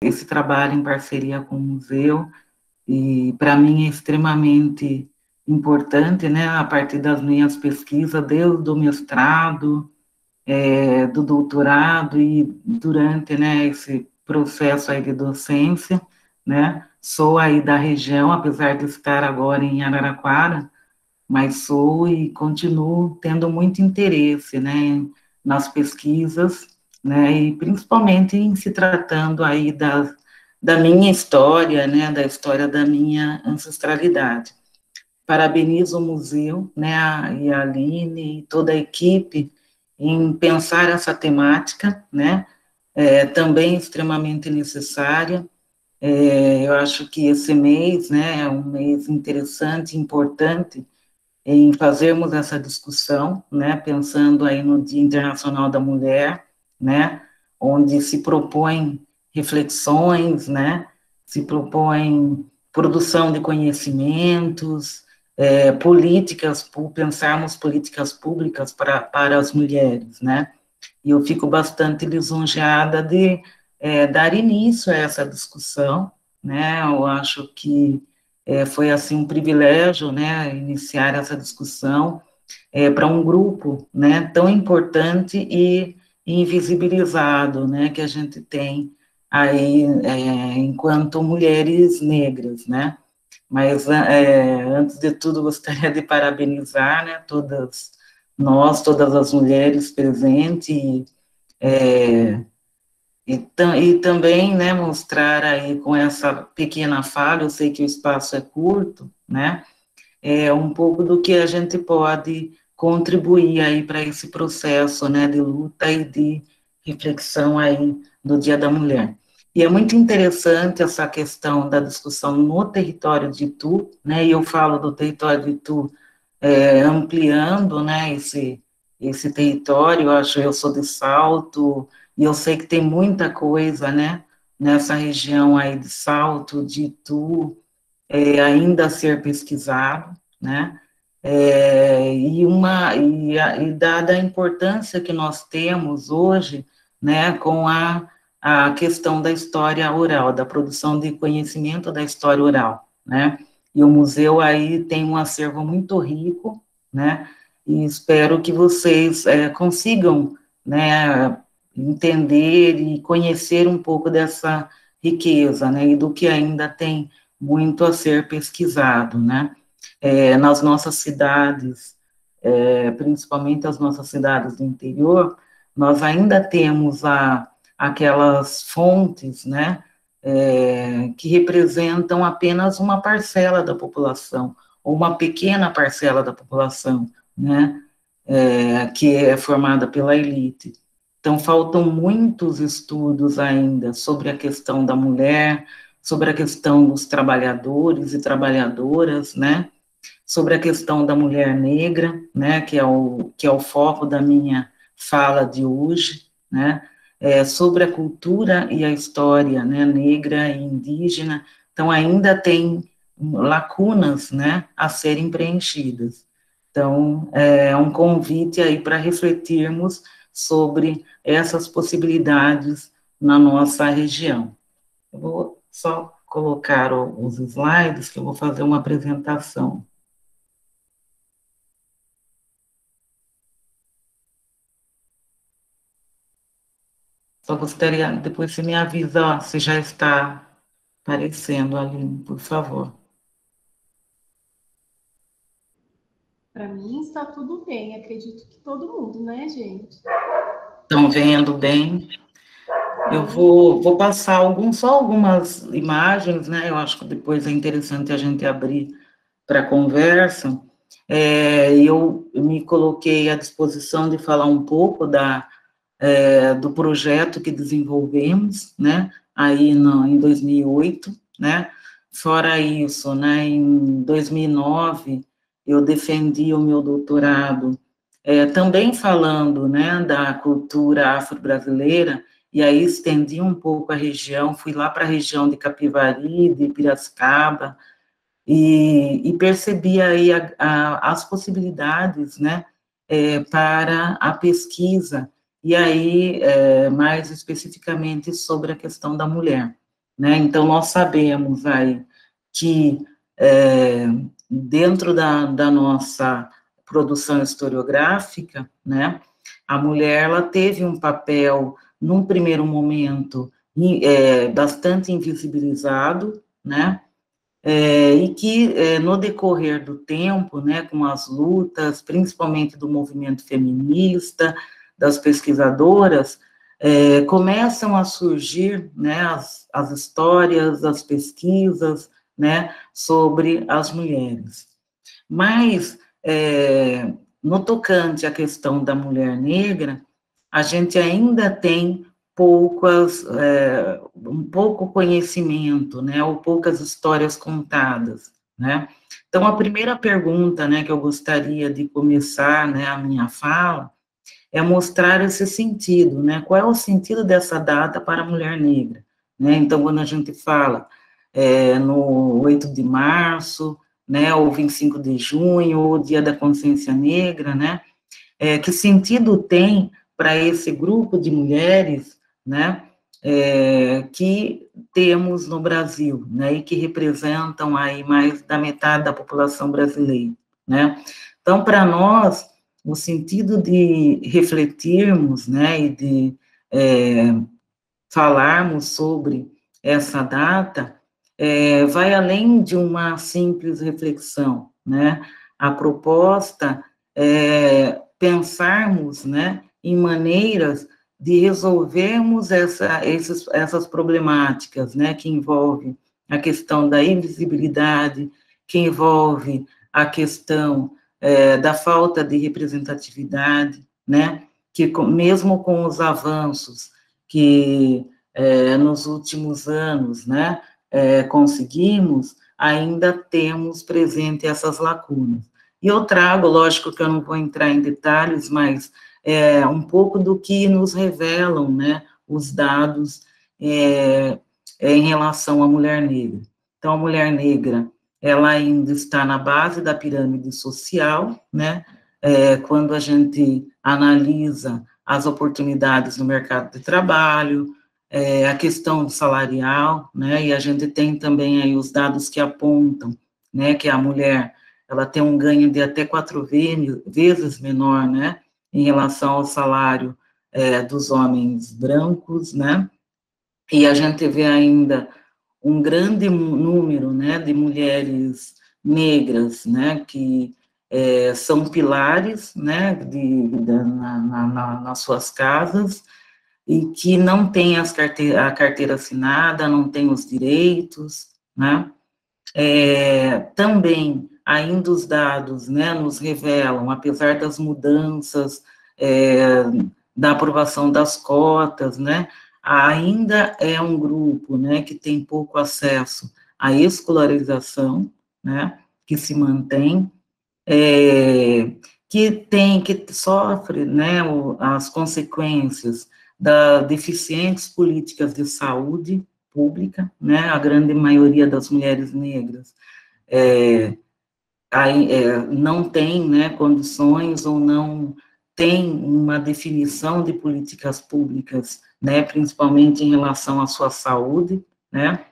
esse trabalho em parceria com o museu, e para mim é extremamente importante, né, a partir das minhas pesquisas, desde o mestrado, do doutorado e durante, né, esse processo aí de docência, né, sou aí da região, apesar de estar agora em Araraquara, mas sou e continuo tendo muito interesse, né, nas pesquisas, né, e principalmente em se tratando aí da minha história, né, da história da minha ancestralidade. Parabenizo o museu, né, e a Aline e toda a equipe em pensar essa temática, né, também extremamente necessária. Eu acho que esse mês, né, é um mês interessante, importante, em fazermos essa discussão, né, pensando aí no Dia Internacional da Mulher, né, onde se propõe reflexões, né, se propõe produção de conhecimentos, pensarmos políticas públicas para as mulheres, né, e eu fico bastante lisonjeada de dar início a essa discussão, né, eu acho que foi, assim, um privilégio, né, iniciar essa discussão para um grupo, né, tão importante e invisibilizado, né, que a gente tem aí enquanto mulheres negras, né, mas antes de tudo gostaria de parabenizar, né, todas as mulheres presentes, é, e também, né, mostrar aí com essa pequena fala, eu sei que o espaço é curto, né, um pouco do que a gente pode contribuir aí para esse processo, né, de luta e de reflexão aí do Dia da Mulher. E é muito interessante essa questão da discussão no território de Itu, né, e eu falo do território de Itu ampliando, né, esse território, eu sou de Salto, e eu sei que tem muita coisa, né, nessa região aí de Salto, de Itu, ainda a ser pesquisado, né, e dada a importância que nós temos hoje, né, com a questão da história oral, da produção de conhecimento da história oral, né, e o museu aí tem um acervo muito rico, né, e espero que vocês consigam, né, entender e conhecer um pouco dessa riqueza, né, e do que ainda tem muito a ser pesquisado, né, nas nossas cidades, principalmente as nossas cidades do interior, nós ainda temos aquelas fontes, né, que representam apenas uma parcela da população, ou uma pequena parcela da população, né, que é formada pela elite. Então, faltam muitos estudos ainda sobre a questão da mulher, sobre a questão dos trabalhadores e trabalhadoras, né, sobre a questão da mulher negra, né, que é o foco da minha fala de hoje, né, sobre a cultura e a história, né, negra e indígena. Então, ainda tem lacunas, né, a serem preenchidas. Então, é um convite aí para refletirmos sobre essas possibilidades na nossa região. Eu vou só colocar os slides, que eu vou fazer uma apresentação. Só gostaria, depois você me avisa, ó, se já está aparecendo ali, por favor. Para mim está tudo bem, acredito que todo mundo, né, gente? Estão vendo bem? Eu vou passar só algumas imagens, né? Eu acho que depois é interessante a gente abrir para conversa. Eu me coloquei à disposição de falar um pouco do projeto que desenvolvemos, né? Aí em 2008, né? Fora isso, né? Em 2009 eu defendi o meu doutorado, também falando, né, da cultura afro-brasileira, e aí estendi um pouco a região, fui lá para a região de Capivari, de Piracicaba, e percebi aí as possibilidades, né, para a pesquisa, e aí, mais especificamente sobre a questão da mulher, né? Então, nós sabemos aí que, dentro da nossa produção historiográfica, né, a mulher, ela teve um papel, num primeiro momento, bastante invisibilizado, né, e que, no decorrer do tempo, né, com as lutas, principalmente do movimento feminista, das pesquisadoras, começam a surgir, né, as histórias, as pesquisas, né, sobre as mulheres. Mas, no tocante à questão da mulher negra, a gente ainda tem um pouco conhecimento, né, ou poucas histórias contadas, né. Então, a primeira pergunta, né, que eu gostaria de começar, né, a minha fala, é mostrar esse sentido, né, qual é o sentido dessa data para a mulher negra, né. Então, quando a gente fala no 8 de março, né, ou 25 de junho, ou Dia da Consciência Negra, né, que sentido tem para esse grupo de mulheres, né, que temos no Brasil, né, e que representam aí mais da metade da população brasileira, né. Então, para nós, o sentido de refletirmos, né, e de falarmos sobre essa data, vai além de uma simples reflexão, né? A proposta é pensarmos, né, em maneiras de resolvermos essas problemáticas, né, que envolvem a questão da invisibilidade, que envolve a questão da falta de representatividade, né, que mesmo com os avanços que nos últimos anos, né, conseguimos, ainda temos presente essas lacunas. E eu trago, lógico que eu não vou entrar em detalhes, mas um pouco do que nos revelam, né, os dados em relação à mulher negra. Então, a mulher negra, ela ainda está na base da pirâmide social, né, quando a gente analisa as oportunidades no mercado de trabalho, a questão salarial, né, e a gente tem também aí os dados que apontam, né, que a mulher, ela tem um ganho de até 4 vezes menor, né, em relação ao salário dos homens brancos, né, e a gente vê ainda um grande número, né, de mulheres negras, né, que são pilares, né, nas suas casas, e que não têm a carteira assinada, não têm os direitos, né, também, ainda os dados, né, nos revelam, apesar das mudanças, da aprovação das cotas, né, ainda é um grupo, né, que tem pouco acesso à escolarização, né, que se mantém, que sofre, né, as consequências das deficientes políticas de saúde pública, né, a grande maioria das mulheres negras não tem, né, condições ou não tem uma definição de políticas públicas, né, principalmente em relação à sua saúde, né.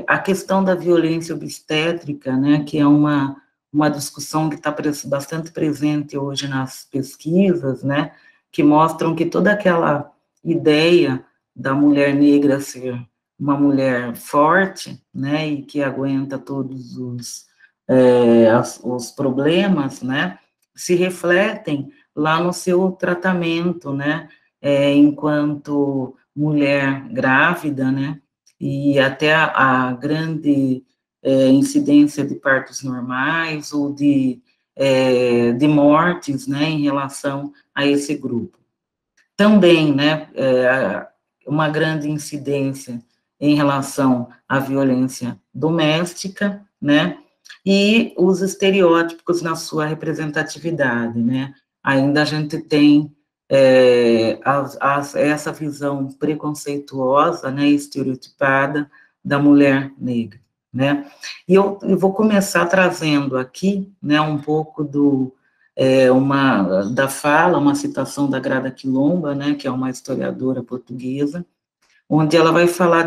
A questão da violência obstétrica, né, que é uma discussão que está bastante presente hoje nas pesquisas, né, que mostram que toda aquela ideia da mulher negra ser uma mulher forte, né, e que aguenta todos os problemas, né, se refletem lá no seu tratamento, né, enquanto mulher grávida, né, e até a grande incidência de partos normais ou de mortes, né, em relação a esse grupo. Também, né, uma grande incidência em relação à violência doméstica, né, e os estereótipos na sua representatividade, né, ainda a gente tem essa visão preconceituosa, né, estereotipada da mulher negra, né, e eu vou começar trazendo aqui, né, um pouco da fala, uma citação da Grada Quilomba, né, que é uma historiadora portuguesa, onde ela vai falar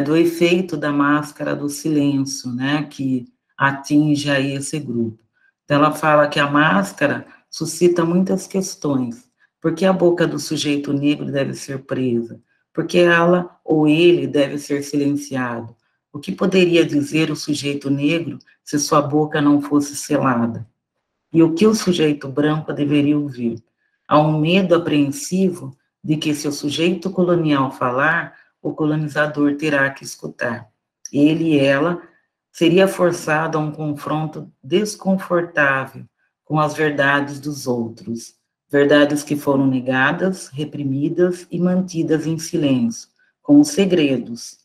do efeito da máscara do silêncio, né, que atinge aí esse grupo. Então, ela fala que a máscara suscita muitas questões. Por que a boca do sujeito negro deve ser presa? Por que ela ou ele deve ser silenciado? O que poderia dizer o sujeito negro se sua boca não fosse selada? E o que o sujeito branco deveria ouvir? Há um medo apreensivo de que, se o sujeito colonial falar, o colonizador terá que escutar. Ele e ela seria forçado a um confronto desconfortável com as verdades dos outros, verdades que foram negadas, reprimidas e mantidas em silêncio, como segredos.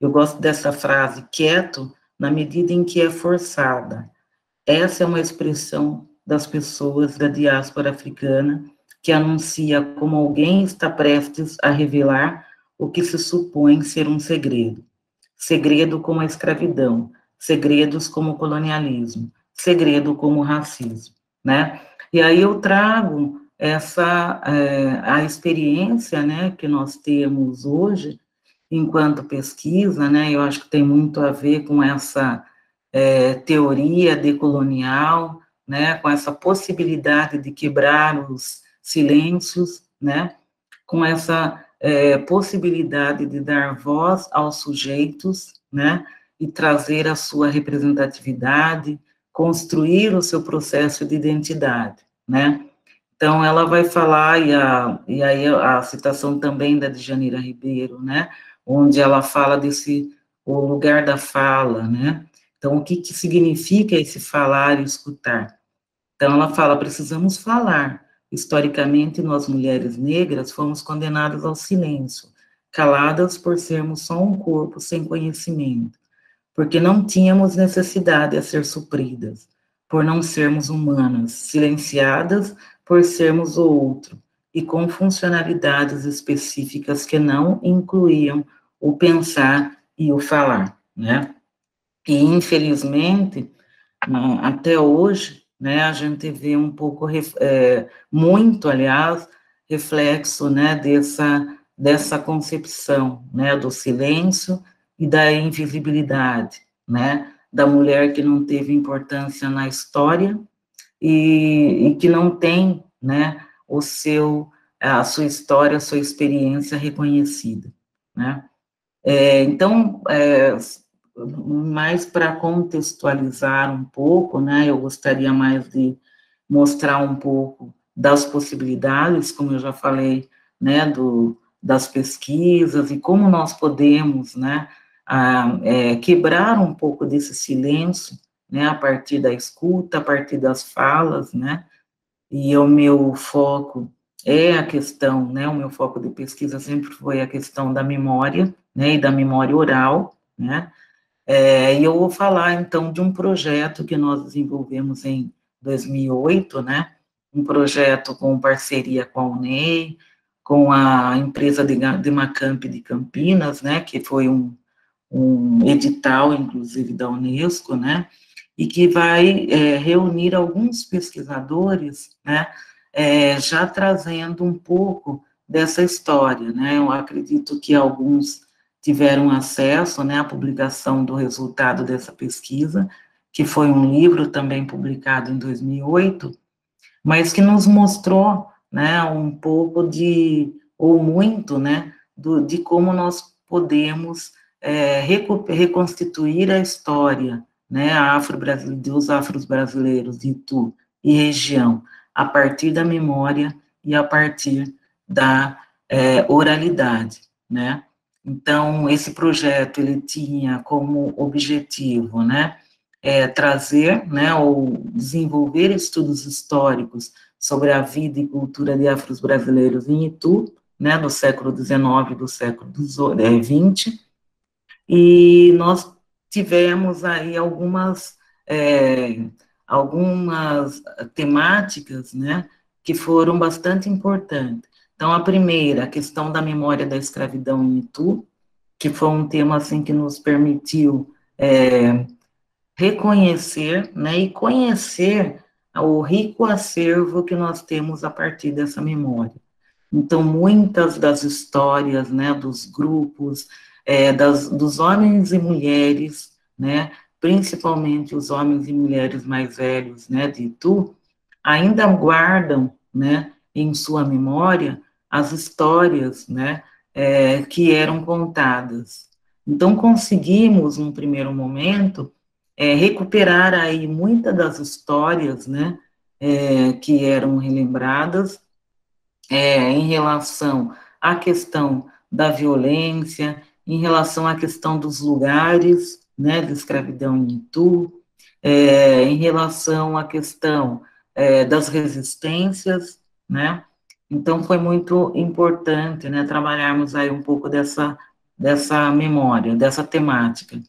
Eu gosto dessa frase, quieto, na medida em que é forçada. Essa é uma expressão das pessoas da diáspora africana que anuncia como alguém está prestes a revelar o que se supõe ser um segredo. Segredo como a escravidão, segredos como o colonialismo, segredo como o racismo, né? E aí eu trago a experiência, né, que nós temos hoje enquanto pesquisa, né, eu acho que tem muito a ver com essa teoria decolonial, né, com essa possibilidade de quebrar os silêncios, né, com essa possibilidade de dar voz aos sujeitos, né, e trazer a sua representatividade, construir o seu processo de identidade, né. Então, ela vai falar, e aí a citação também da Djanira Ribeiro, né, onde ela fala o lugar da fala, né, então, o que, que significa esse falar e escutar? Então, ela fala, precisamos falar. Historicamente, nós, mulheres negras, fomos condenadas ao silêncio, caladas por sermos só um corpo sem conhecimento, porque não tínhamos necessidade a ser supridas, por não sermos humanas, silenciadas por sermos o outro, e com funcionalidades específicas que não incluíam o pensar e o falar, né? E, infelizmente, até hoje, né, a gente vê um pouco, muito, aliás, reflexo, né, dessa concepção, né, do silêncio e da invisibilidade, né, da mulher que não teve importância na história e que não tem, né, a sua história, a sua experiência reconhecida, né. Então, mais para contextualizar um pouco, né, eu gostaria mais de mostrar um pouco das possibilidades, como eu já falei, né, das pesquisas e como nós podemos, né, quebrar um pouco desse silêncio, né, a partir da escuta, a partir das falas, né, e o meu foco é a questão, né, o meu foco de pesquisa sempre foi a questão da memória, né, e da memória oral, né, e eu vou falar, então, de um projeto que nós desenvolvemos em 2008, né, um projeto com parceria com a UNEI, com a empresa de Macamp de Campinas, né, que foi um edital, inclusive, da Unesco, né, e que vai reunir alguns pesquisadores, né, já trazendo um pouco dessa história, né, eu acredito que alguns tiveram acesso, né, à publicação do resultado dessa pesquisa, que foi um livro também publicado em 2008, mas que nos mostrou, né, um pouco ou muito, né, de como nós podemos reconstituir a história, né, dos afro-brasileiros de Itu e região, a partir da memória e a partir da oralidade, né. Então, esse projeto, ele tinha como objetivo, né, trazer, né, ou desenvolver estudos históricos sobre a vida e cultura de afros brasileiros em Itu, né, do século XIX e do século XX, e nós tivemos aí algumas temáticas, né, que foram bastante importantes. Então, a primeira, a questão da memória da escravidão em Itu, que foi um tema, assim, que nos permitiu reconhecer, né, e conhecer o rico acervo que nós temos a partir dessa memória. Então, muitas das histórias, né, dos grupos, dos homens e mulheres, né, principalmente os homens e mulheres mais velhos, né, de Itu, ainda guardam, né, em sua memória as histórias, né, que eram contadas. Então, conseguimos, num primeiro momento, recuperar aí muitas das histórias, né, que eram relembradas, em relação à questão da violência, em relação à questão dos lugares, né, de escravidão em Itu, em relação à questão das resistências, né, então foi muito importante, né, trabalharmos aí um pouco dessa memória, dessa temática.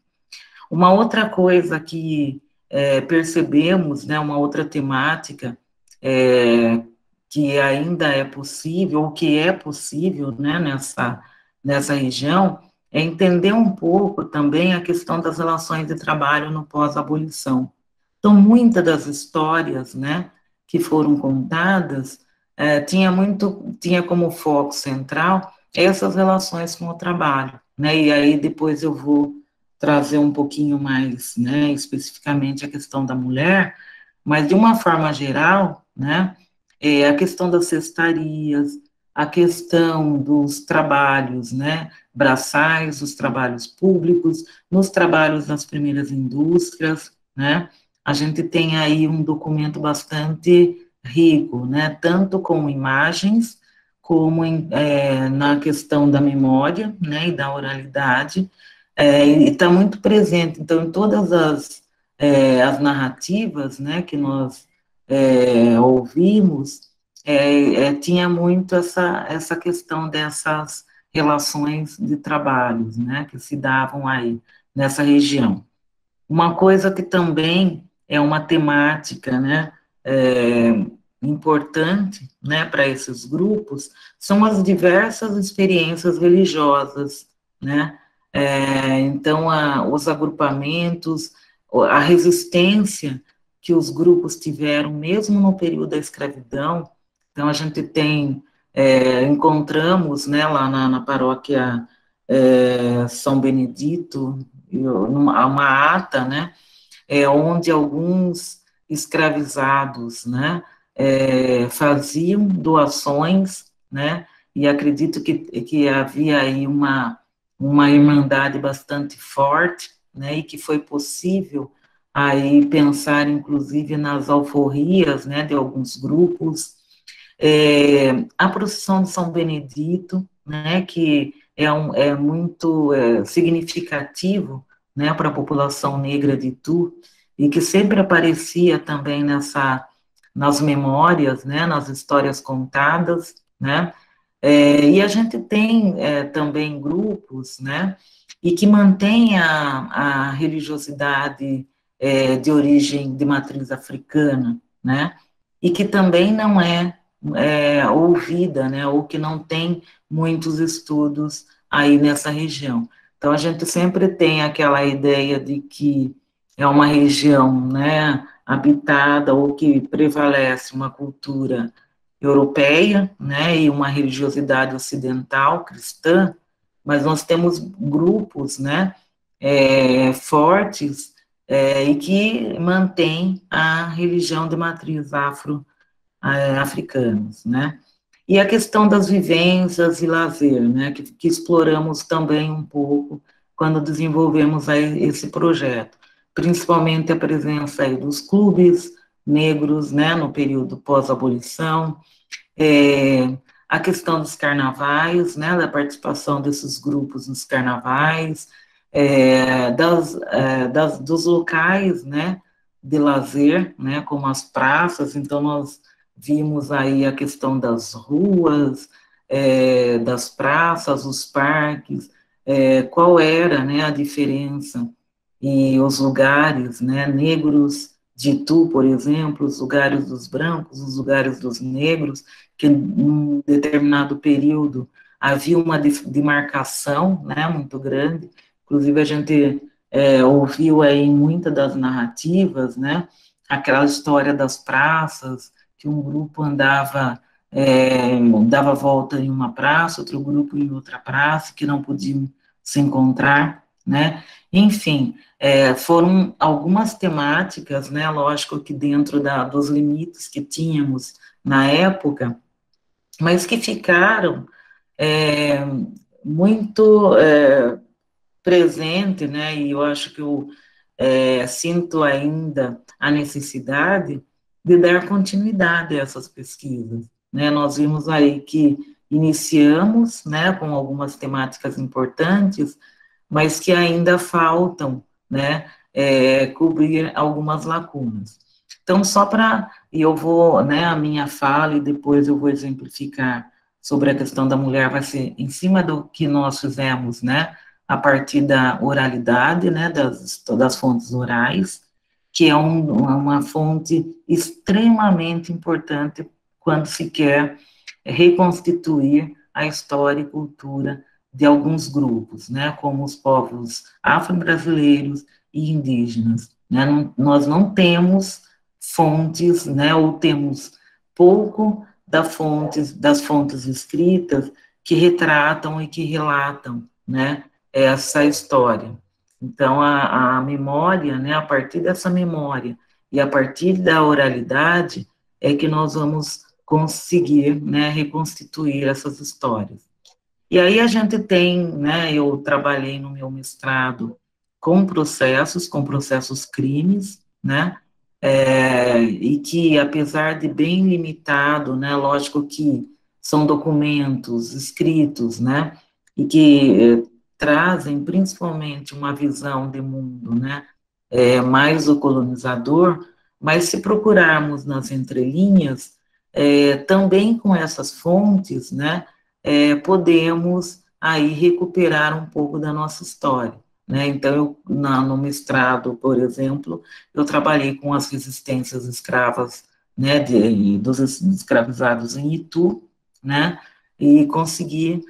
Uma outra coisa que percebemos, né, uma outra temática é, que ainda é possível, ou que é possível, né, nessa região, é entender um pouco também a questão das relações de trabalho no pós-abolição. Então, muitas das histórias, né, que foram contadas, tinha como foco central essas relações com o trabalho, né, e aí depois eu vou trazer um pouquinho mais, né, especificamente a questão da mulher, mas de uma forma geral, né, a questão das cestarias, a questão dos trabalhos, né, braçais, os trabalhos públicos, nos trabalhos das primeiras indústrias, né, a gente tem aí um documento bastante rico, né, tanto com imagens, como na questão da memória, né, e da oralidade, e está muito presente, então, em todas as narrativas, né, que nós ouvimos, tinha muito essa questão dessas relações de trabalhos, né, que se davam aí nessa região. Uma coisa que também é uma temática, né, é, importante, né, para esses grupos, são as diversas experiências religiosas, né, então os agrupamentos, a resistência que os grupos tiveram, mesmo no período da escravidão, então a gente encontramos, né, lá na paróquia São Benedito, uma ata, né, onde alguns escravizados, né, faziam doações, né, e acredito que havia aí uma irmandade bastante forte, né, e que foi possível aí pensar, inclusive, nas alforrias, né, de alguns grupos, a procissão de São Benedito, né, que é muito significativo, né, para a população negra de Itu, e que sempre aparecia também nas memórias, né, nas histórias contadas, né, e a gente tem também grupos, né, e que mantém a religiosidade de origem de matriz africana, né, e que também não ouvida, né, ou que não tem muitos estudos aí nessa região. Então, a gente sempre tem aquela ideia de que é uma região, né, habitada ou que prevalece uma cultura europeia, né, e uma religiosidade ocidental, cristã, mas nós temos grupos, né, fortes e que mantêm a religião de matriz africanos, né? E a questão das vivências e lazer, né, que exploramos também um pouco quando desenvolvemos aí esse projeto, principalmente a presença aí dos clubes negros, né, no período pós-abolição, a questão dos carnavais, né, da participação desses grupos nos carnavais, dos locais, né, de lazer, né, como as praças, então nós vimos aí a questão das ruas, das praças, os parques, qual era, né, a diferença e os lugares, né, negros de Itu, por exemplo, os lugares dos brancos, os lugares dos negros, que num determinado período havia uma demarcação, né, muito grande, inclusive a gente ouviu aí em muitas das narrativas, né, aquela história das praças, que um grupo andava dava volta em uma praça, outro grupo em outra praça, que não podiam se encontrar, né? Enfim, foram algumas temáticas, né? Lógico que dentro dos limites que tínhamos na época, mas que ficaram é, muito presente, né? E eu acho que eu sinto ainda a necessidade de dar continuidade a essas pesquisas, né? Nós vimos aí que iniciamos, né, com algumas temáticas importantes, mas que ainda faltam, né, cobrir algumas lacunas. Então, só para, e eu vou, né, a minha fala e depois eu vou exemplificar sobre a questão da mulher, vai ser em cima do que nós fizemos, né, a partir da oralidade, né, das fontes orais, que é uma fonte extremamente importante quando se quer reconstituir a história e cultura de alguns grupos, né, como os povos afro-brasileiros e indígenas. Né, nós não temos fontes, né, ou temos pouco das fontes escritas que retratam e que relatam, né, essa história. Então, a memória, né, a partir dessa memória e a partir da oralidade, é que nós vamos conseguir, né, reconstituir essas histórias. E aí a gente tem, né, eu trabalhei no meu mestrado com processos crimes, né, e que apesar de bem limitado, né, lógico que são documentos escritos, né, e que trazem principalmente uma visão de mundo, né, mais o colonizador, mas se procurarmos nas entrelinhas, também com essas fontes, né, podemos aí recuperar um pouco da nossa história. Né? Então, no mestrado, por exemplo, eu trabalhei com as resistências escravas, né, dos escravizados em Itu, né, e consegui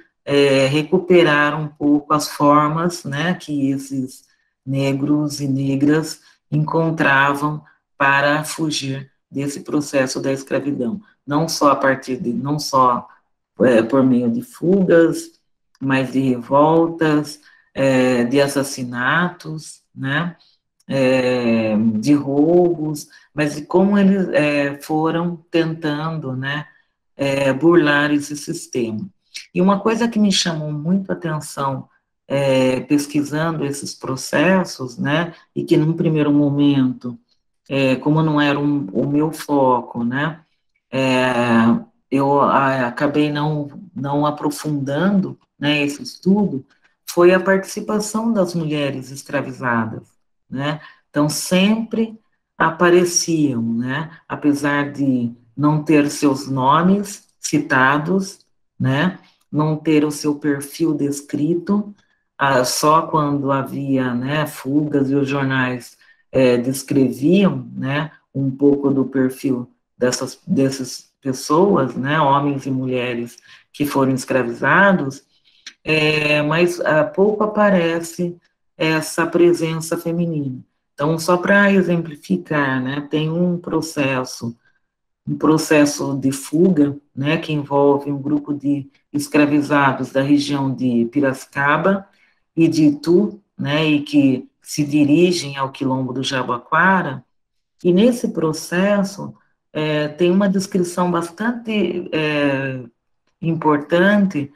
recuperar um pouco as formas, né, que esses negros e negras encontravam para fugir desse processo da escravidão, não só a partir de, não só por meio de fugas, mas de revoltas, de assassinatos, né, de roubos, mas de como eles foram tentando, né, burlar esse sistema. E uma coisa que me chamou muito a atenção pesquisando esses processos, né, e que num primeiro momento, como não era o meu foco, né, eu acabei não aprofundando, né, esse estudo, foi a participação das mulheres escravizadas, né, então sempre apareciam, né, apesar de não ter seus nomes citados, né, não ter o seu perfil descrito, só quando havia, né, fugas e os jornais descreviam, né, um pouco do perfil dessas pessoas, né, homens e mulheres que foram escravizados, mas pouco aparece essa presença feminina. Então, só para exemplificar, né, tem um processo de fuga, né, que envolve um grupo de escravizados da região de Piracicaba e de Itu, né, e que se dirigem ao quilombo do Jabaquara, e nesse processo tem uma descrição bastante importante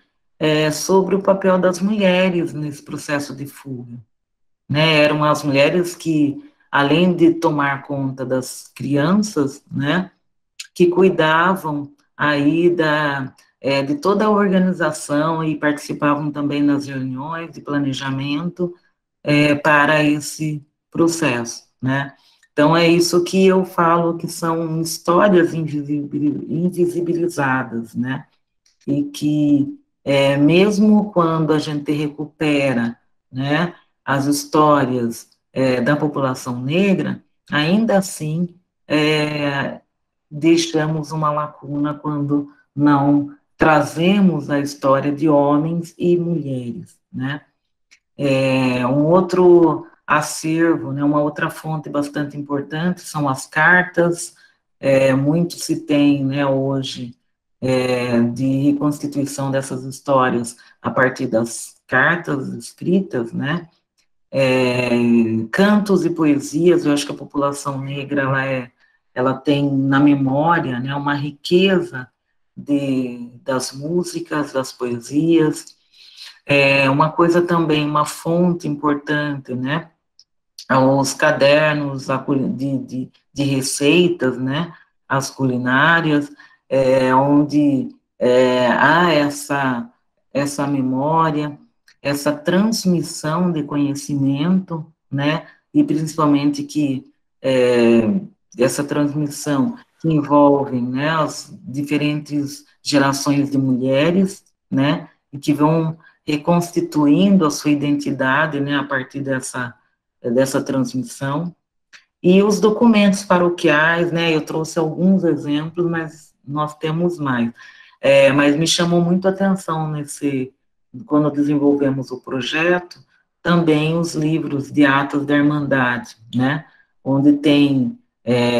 sobre o papel das mulheres nesse processo de fuga. Né? Eram as mulheres que, além de tomar conta das crianças, né, que cuidavam aí de toda a organização e participavam também nas reuniões de planejamento para esse processo, né? Então, é isso que eu falo que são histórias invisibilizadas, né? E que, mesmo quando a gente recupera, né, as histórias da população negra, ainda assim deixamos uma lacuna quando não trazemos a história de homens e mulheres, né? Um outro acervo, né, uma outra fonte bastante importante são as cartas, muito se tem, né, hoje, de reconstituição dessas histórias a partir das cartas escritas, né, cantos e poesias. Eu acho que a população negra, ela tem na memória, né, uma riqueza das músicas, das poesias, uma coisa também, uma fonte importante, né, os cadernos de receitas, né, as culinárias, onde há essa memória, essa transmissão de conhecimento, né, e principalmente essa transmissão que envolve, né, as diferentes gerações de mulheres, né, e que vão reconstituindo a sua identidade, né, a partir dessa transmissão. E os documentos paroquiais, né, eu trouxe alguns exemplos, mas nós temos mais. Mas me chamou muito a atenção quando desenvolvemos o projeto, também os livros de atos da Irmandade, né, onde tem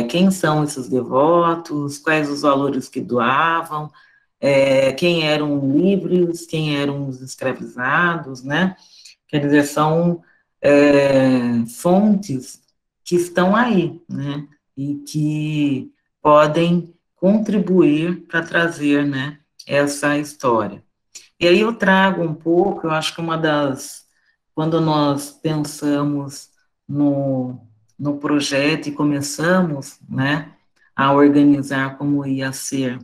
quem são esses devotos, quais os valores que doavam, quem eram livres, quem eram os escravizados, né, quer dizer, são fontes que estão aí, né, e que podem contribuir para trazer, né, essa história. E aí eu trago um pouco, eu acho que quando nós pensamos no projeto e começamos, né, a organizar como ia ser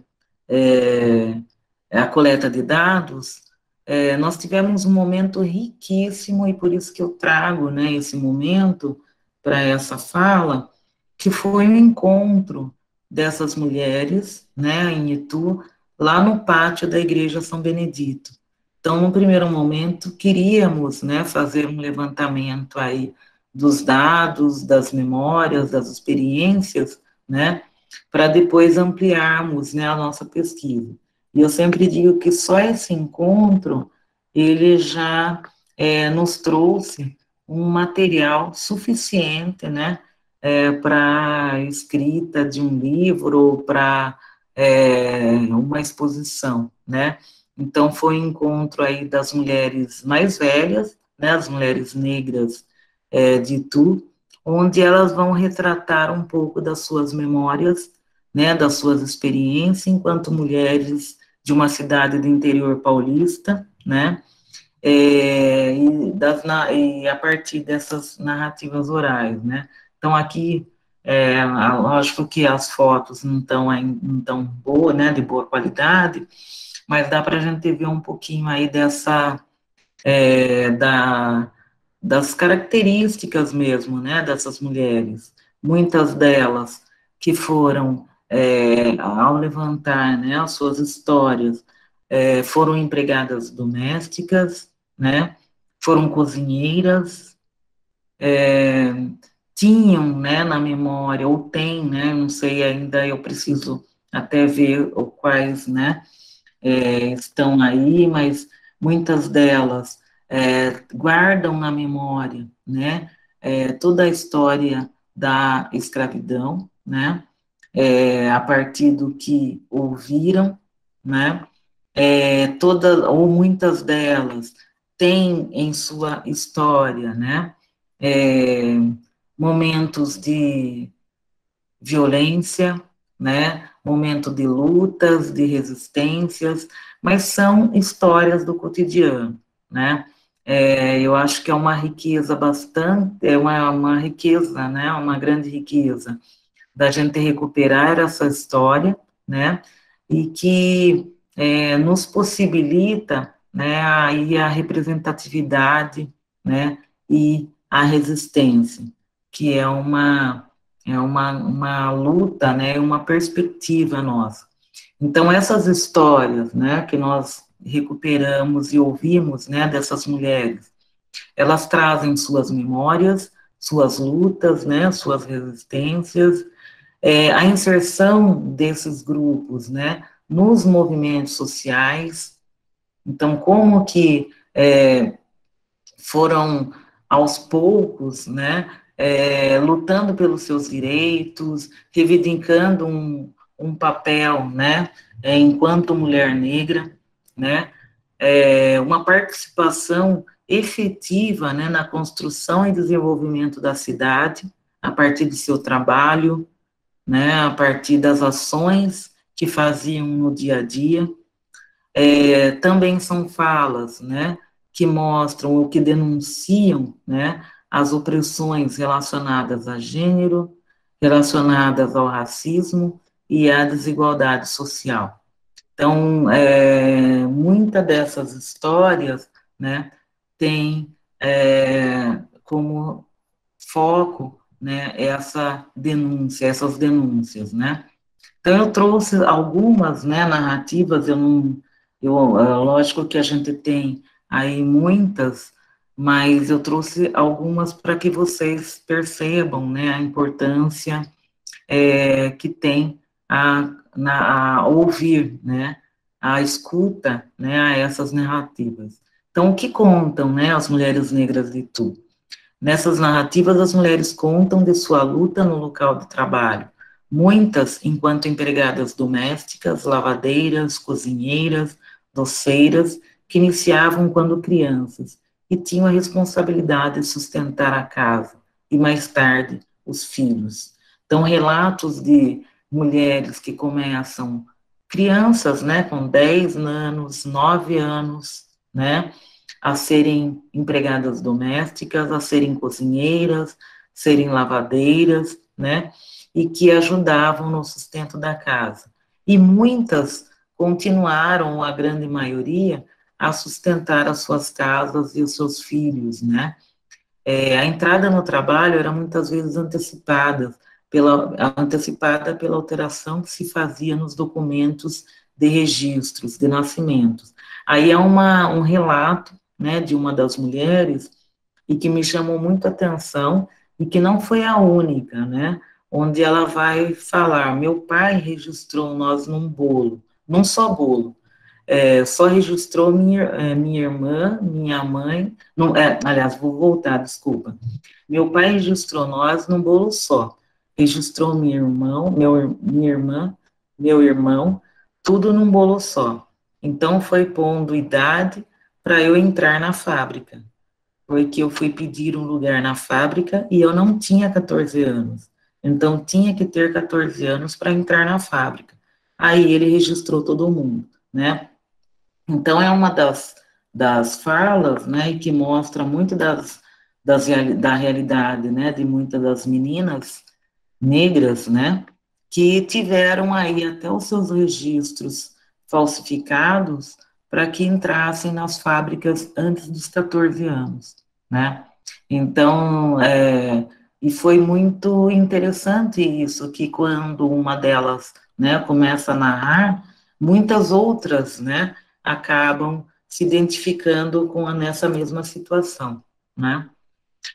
é, a coleta de dados, nós tivemos um momento riquíssimo, e por isso que eu trago, né, esse momento para essa fala, que foi um encontro dessas mulheres, né, em Itu, lá no pátio da Igreja São Benedito. Então, no primeiro momento, queríamos, né, fazer um levantamento aí dos dados, das memórias, das experiências, né, para depois ampliarmos, né, a nossa pesquisa. E eu sempre digo que só esse encontro, ele já nos trouxe um material suficiente, né, para a escrita de um livro ou para uma exposição, né. Então, foi um encontro aí das mulheres mais velhas, né, as mulheres negras de Itu, onde elas vão retratar um pouco das suas memórias, né, das suas experiências enquanto mulheres de uma cidade do interior paulista, né, e a partir dessas narrativas orais, né. Então, aqui, lógico que as fotos não tão boas, né, de boa qualidade, mas dá para a gente ver um pouquinho aí das características mesmo, né, dessas mulheres. Muitas delas que foram, ao levantar, né, as suas histórias, foram empregadas domésticas, né, foram cozinheiras, tinham, né, na memória, ou tem, né, não sei ainda, eu preciso até ver quais, né, estão aí, mas muitas delas guardam na memória, né, toda a história da escravidão, né, a partir do que ouviram, né, ou muitas delas têm em sua história, né, é, momentos de violência, né, momento de lutas, de resistências, mas são histórias do cotidiano, né, eu acho que é uma riqueza bastante, é uma riqueza, né, uma grande riqueza, da gente recuperar essa história, né, e que nos possibilita, né, aí a representatividade, né, e a resistência, que uma luta, né, uma perspectiva nossa. Então, essas histórias, né, que nós recuperamos e ouvimos, né, dessas mulheres, elas trazem suas memórias, suas lutas, né, suas resistências, a inserção desses grupos, né, nos movimentos sociais. Então, como que foram aos poucos, né, lutando pelos seus direitos, reivindicando um papel, né, enquanto mulher negra, né, uma participação efetiva, né, na construção e desenvolvimento da cidade, a partir de seu trabalho, né, a partir das ações que faziam no dia a dia. Também são falas, né, que mostram ou que denunciam, né, as opressões relacionadas a gênero, relacionadas ao racismo e à desigualdade social. Então, muita dessas histórias, né, tem como foco, né, essa denúncia, essas denúncias, né. Então, eu trouxe algumas, né, narrativas, eu não, lógico que a gente tem aí muitas, mas eu trouxe algumas para que vocês percebam, né, a importância que tem a ouvir, né, a escuta, né, a essas narrativas. Então, o que contam, né, as mulheres negras de Tu? Nessas narrativas, as mulheres contam de sua luta no local de trabalho, muitas enquanto empregadas domésticas, lavadeiras, cozinheiras, doceiras, que iniciavam quando crianças e tinham a responsabilidade de sustentar a casa e, mais tarde, os filhos. Então, relatos de mulheres que começam crianças, né, com 10 anos, 9 anos, né, a serem empregadas domésticas, a serem cozinheiras, serem lavadeiras, né, e que ajudavam no sustento da casa. E muitas continuaram, a grande maioria, a sustentar as suas casas e os seus filhos, né. A entrada no trabalho era muitas vezes antecipada pela alteração que se fazia nos documentos de registros de nascimentos. Aí é um relato, né, de uma das mulheres, e que me chamou muito a atenção, e que não foi a única, né, onde ela vai falar, meu pai registrou nós num bolo, num só bolo, só registrou minha irmã, minha mãe, não, aliás, vou voltar, desculpa. Meu pai registrou nós num bolo só. Registrou minha irmã, meu irmão, tudo num bolo só. Então foi pondo idade para eu entrar na fábrica. Porque eu fui pedir um lugar na fábrica e eu não tinha 14 anos. Então tinha que ter 14 anos para entrar na fábrica. Aí ele registrou todo mundo, né? Então, é uma das falas, né, e que mostra muito da realidade, né, de muitas das meninas negras, né, que tiveram aí até os seus registros falsificados para que entrassem nas fábricas antes dos 14 anos, né. Então, e foi muito interessante isso, que quando uma delas, né, começa a narrar, muitas outras, né, acabam se identificando nessa mesma situação, né.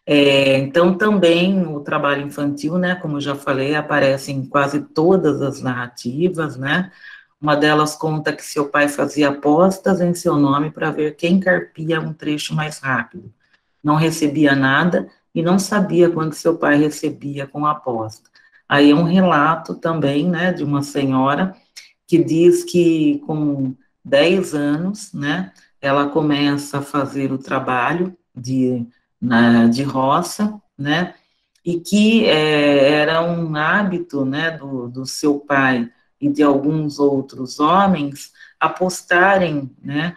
Então, também o trabalho infantil, né, como eu já falei, aparece em quase todas as narrativas, né, uma delas conta que seu pai fazia apostas em seu nome para ver quem carpia um trecho mais rápido. Não recebia nada e não sabia quando seu pai recebia com a aposta. Aí é um relato também, né, de uma senhora que diz que com 10 anos, né, ela começa a fazer o trabalho de roça, né, e que era um hábito, né, do seu pai e de alguns outros homens apostarem, né,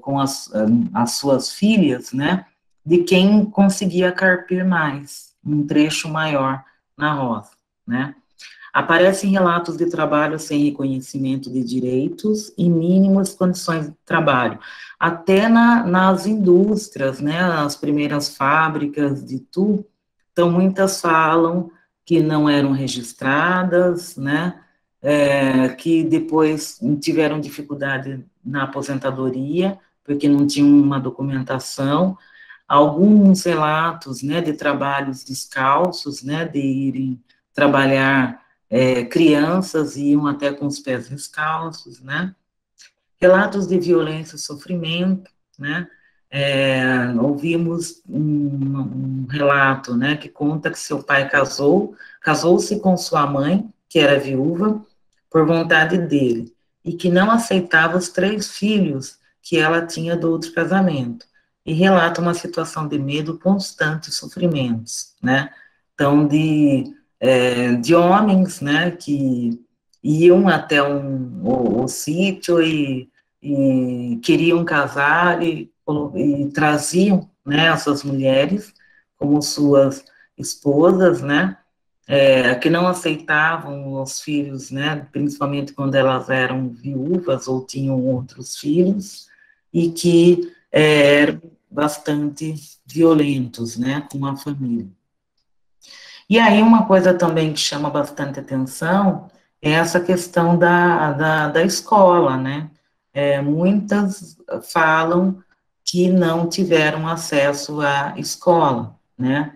com as suas filhas, né, de quem conseguia carpir mais, um trecho maior na roça, né. Aparecem relatos de trabalho sem reconhecimento de direitos e mínimas condições de trabalho, até nas indústrias, né, as primeiras fábricas de Tu, então muitas falam que não eram registradas, né, que depois tiveram dificuldade na aposentadoria, porque não tinham uma documentação, alguns relatos, né, de trabalhos descalços, né, de irem trabalhar, crianças iam até com os pés descalços, né, relatos de violência e sofrimento, né, ouvimos um relato, né, que conta que seu pai casou-se com sua mãe, que era viúva por vontade dele, e que não aceitava os 3 filhos que ela tinha do outro casamento, e relata uma situação de medo constante e sofrimentos, né? Então, de homens, né, que iam até o sítio e queriam casar e traziam, né, as suas mulheres como suas esposas, né, que não aceitavam os filhos, né, principalmente quando elas eram viúvas ou tinham outros filhos, e que eram bastante violentos, né, com a família. E aí uma coisa também que chama bastante atenção é essa questão da escola, né? Muitas falam que não tiveram acesso à escola, né?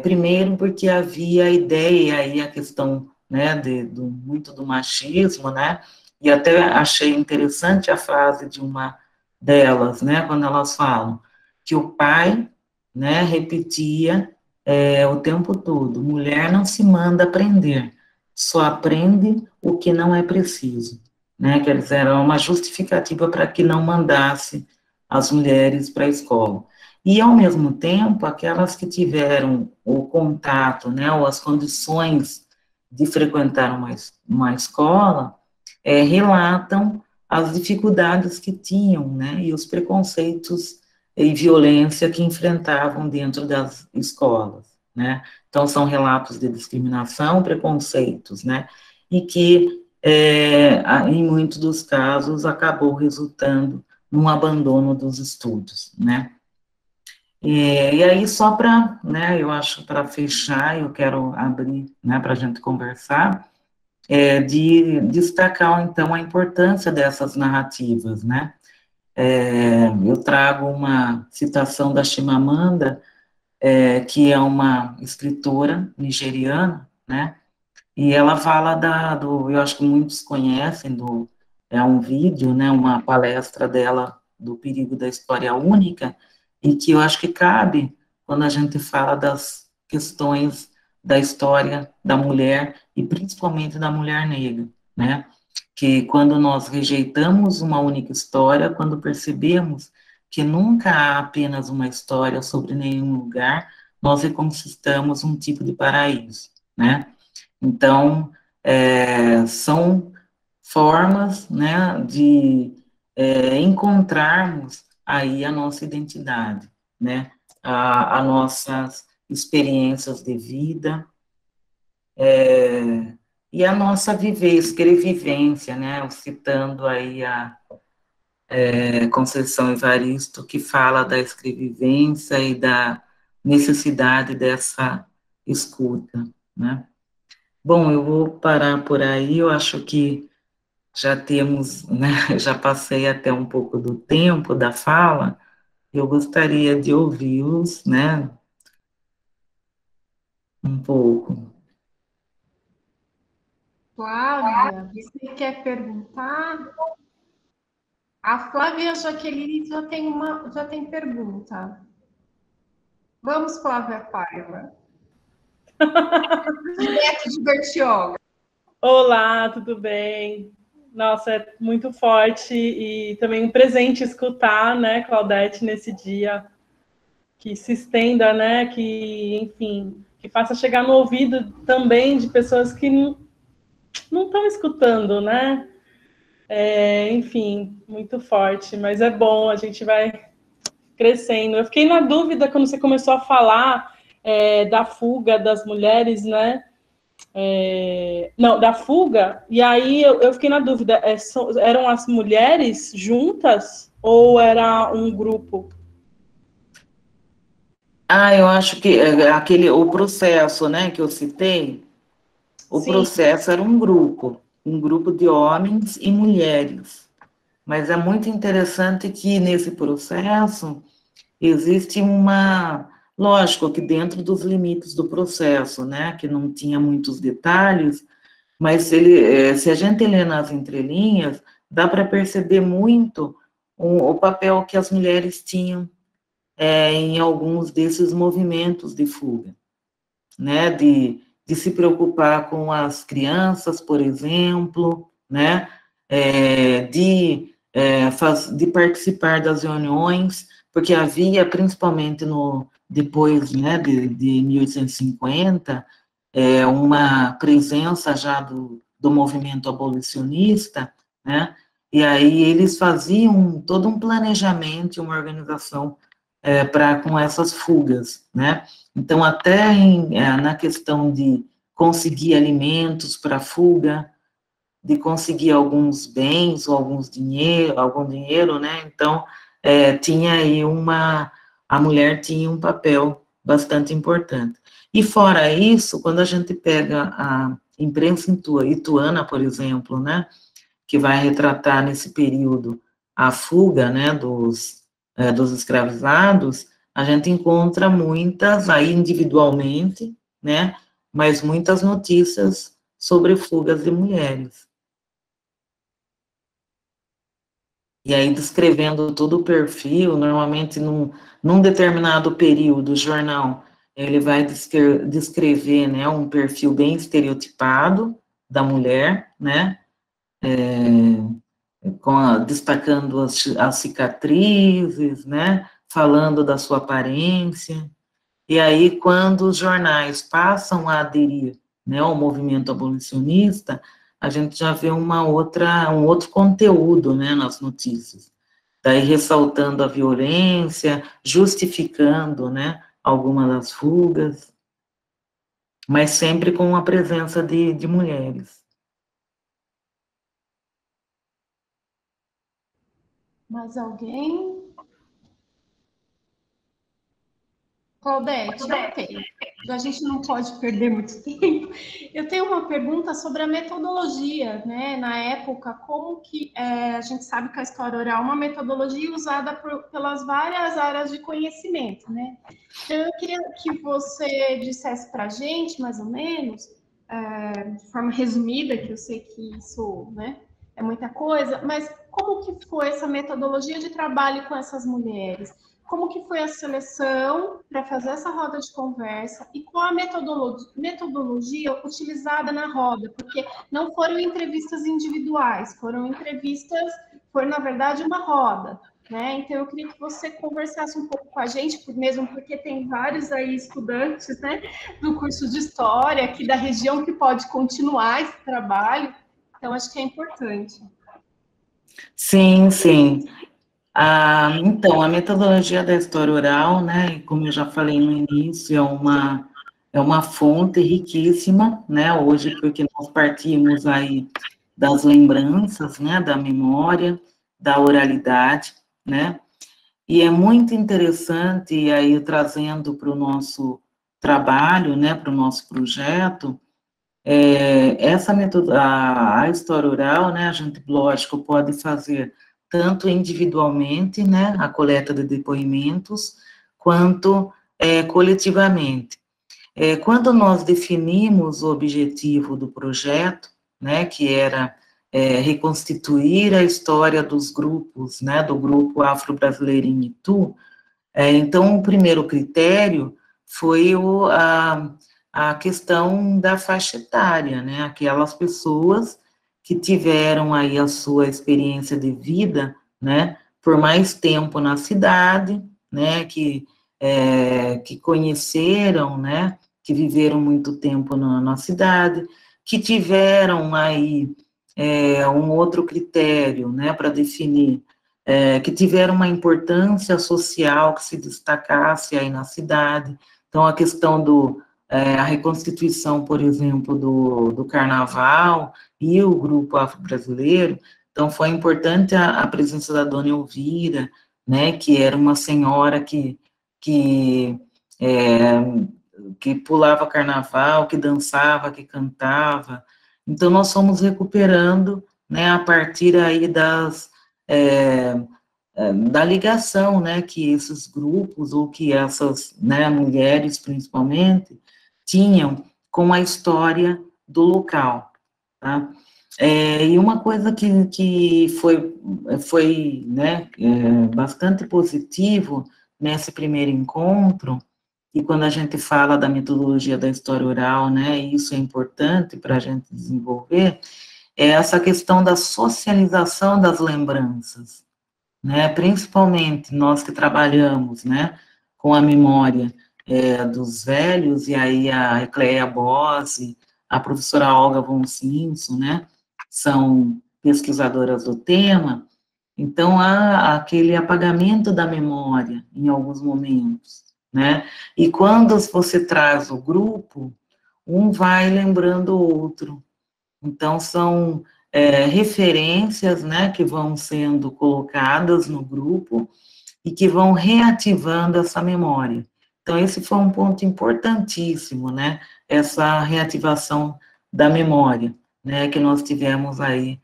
Primeiro porque havia a ideia e a questão, né, muito do machismo, né? E até achei interessante a frase de uma delas, né, quando elas falam que o pai, né, repetia o tempo todo, mulher não se manda aprender, só aprende o que não é preciso, né, quer dizer, era uma justificativa para que não mandasse as mulheres para a escola. E, ao mesmo tempo, aquelas que tiveram o contato, né, ou as condições de frequentar uma escola, relatam as dificuldades que tinham, né, e os preconceitos e violência que enfrentavam dentro das escolas, né? Então, são relatos de discriminação, preconceitos, né? E que, em muitos dos casos, acabou resultando num abandono dos estudos, né? E aí, só para, né, eu acho, para fechar, eu quero abrir, né, para a gente conversar, de destacar, então, a importância dessas narrativas, né? Eu trago uma citação da Chimamanda, que é uma escritora nigeriana, né? E ela fala eu acho que muitos conhecem, é um vídeo, né? Uma palestra dela do perigo da história única, e que eu acho que cabe quando a gente fala das questões da história da mulher, e principalmente da mulher negra, né? Que quando nós rejeitamos uma única história, quando percebemos que nunca há apenas uma história sobre nenhum lugar, nós reconquistamos um tipo de paraíso, né? Então, são formas, né, de encontrarmos aí a nossa identidade, né? As nossas experiências de vida, e a nossa escrevivência, né? Citando aí a Conceição Evaristo, que fala da escrevivência e da necessidade dessa escuta, né? Bom, eu vou parar por aí, eu acho que já temos, né, já passei até um pouco do tempo da fala, eu gostaria de ouvi-los, né, um pouco. Flávia, você quer perguntar? A Flávia Jaqueline já tem pergunta. Vamos, Flávia Paiva. Direto de Bertioga. Olá, tudo bem? Nossa, é muito forte e também um presente escutar, né, Claudete, nesse dia, que se estenda, né, que, enfim, que faça chegar no ouvido também de pessoas que não estão escutando, né? Enfim, muito forte, mas é bom, a gente vai crescendo. Eu fiquei na dúvida quando você começou a falar da fuga das mulheres, né? Não, da fuga, e aí eu fiquei na dúvida, eram as mulheres juntas ou era um grupo? Eu acho que o processo, né, que eu citei, o Sim. processo era um grupo de homens e mulheres, mas é muito interessante que nesse processo existe lógico que dentro dos limites do processo, né, que não tinha muitos detalhes, mas se a gente lê nas entrelinhas, dá para perceber muito o papel que as mulheres tinham em alguns desses movimentos de fuga, né, de se preocupar com as crianças, por exemplo, né, de participar das reuniões, porque havia, principalmente depois, né, de 1850, uma presença já do movimento abolicionista, né, e aí eles faziam todo um planejamento, uma organização com essas fugas, né? Então, até na questão de conseguir alimentos para a fuga, de conseguir alguns bens ou algum dinheiro, né? Então, tinha aí a mulher tinha um papel bastante importante. E fora isso, quando a gente pega a imprensa ituana, por exemplo, né? Que vai retratar nesse período a fuga, né, dos escravizados, a gente encontra muitas, aí individualmente, né, mas muitas notícias sobre fugas de mulheres. E aí descrevendo todo o perfil, normalmente num determinado período, o jornal, ele vai descrever, né, um perfil bem estereotipado da mulher, né, destacando as cicatrizes, né, falando da sua aparência, e aí quando os jornais passam a aderir, né, ao movimento abolicionista, a gente já vê um outro conteúdo, né, nas notícias, daí ressaltando a violência, justificando, né, algumas das fugas, mas sempre com a presença de mulheres. Mais alguém? Claudete, eu tenho. A gente não pode perder muito tempo. Eu tenho uma pergunta sobre a metodologia, né? Na época, como que a gente sabe que a história oral é uma metodologia usada pelas várias áreas de conhecimento, né? Então, eu queria que você dissesse para a gente, mais ou menos, de forma resumida, que eu sei que isso, né, é muita coisa, mas como que foi essa metodologia de trabalho com essas mulheres? Como que foi a seleção para fazer essa roda de conversa e qual a metodologia utilizada na roda? Porque não foram entrevistas individuais, foi na verdade uma roda, né? Então eu queria que você conversasse um pouco com a gente, mesmo porque tem vários aí estudantes, né, do curso de História aqui da região que pode continuar esse trabalho, então acho que é importante. Sim, sim. Então, a metodologia da história oral, né, como eu já falei no início, é uma fonte riquíssima, né, hoje, porque nós partimos aí das lembranças, né, da memória, da oralidade, né, e é muito interessante, aí trazendo para o nosso trabalho, né, para o nosso projeto, essa a história oral, né, a gente, lógico, pode fazer tanto individualmente, né, a coleta de depoimentos, quanto coletivamente. Quando nós definimos o objetivo do projeto, né, que era reconstituir a história dos grupos, né, do grupo afro-brasileiro em Itu, então, o primeiro critério foi a questão da faixa etária, né? Aquelas pessoas que tiveram aí a sua experiência de vida, né? Por mais tempo na cidade, né? Que conheceram, né? Que viveram muito tempo na cidade, que tiveram aí um outro critério, né? Para definir que tiveram uma importância social que se destacasse aí na cidade. Então, a questão a reconstituição, por exemplo, do carnaval e o grupo afro-brasileiro, então foi importante a presença da dona Elvira, né, que era uma senhora que, é, que pulava carnaval, que dançava, que cantava. Então, nós fomos recuperando, né, a partir aí da ligação, né, que esses grupos, ou que essas, né, mulheres, principalmente, tinham com a história do local, tá? E uma coisa que foi né, bastante positivo nesse primeiro encontro e quando a gente fala da metodologia da história oral, né, e isso é importante para a gente desenvolver, é essa questão da socialização das lembranças, né, principalmente nós que trabalhamos, né, com a memória dos velhos, e aí a Ecleia Bose, a professora Olga von Simpson, né, são pesquisadoras do tema, então há aquele apagamento da memória em alguns momentos, né, e quando você traz o grupo, um vai lembrando o outro, então são referências, né, que vão sendo colocadas no grupo, e que vão reativando essa memória. Então, esse foi um ponto importantíssimo, né? Essa reativação da memória, né? Que nós tivemos aí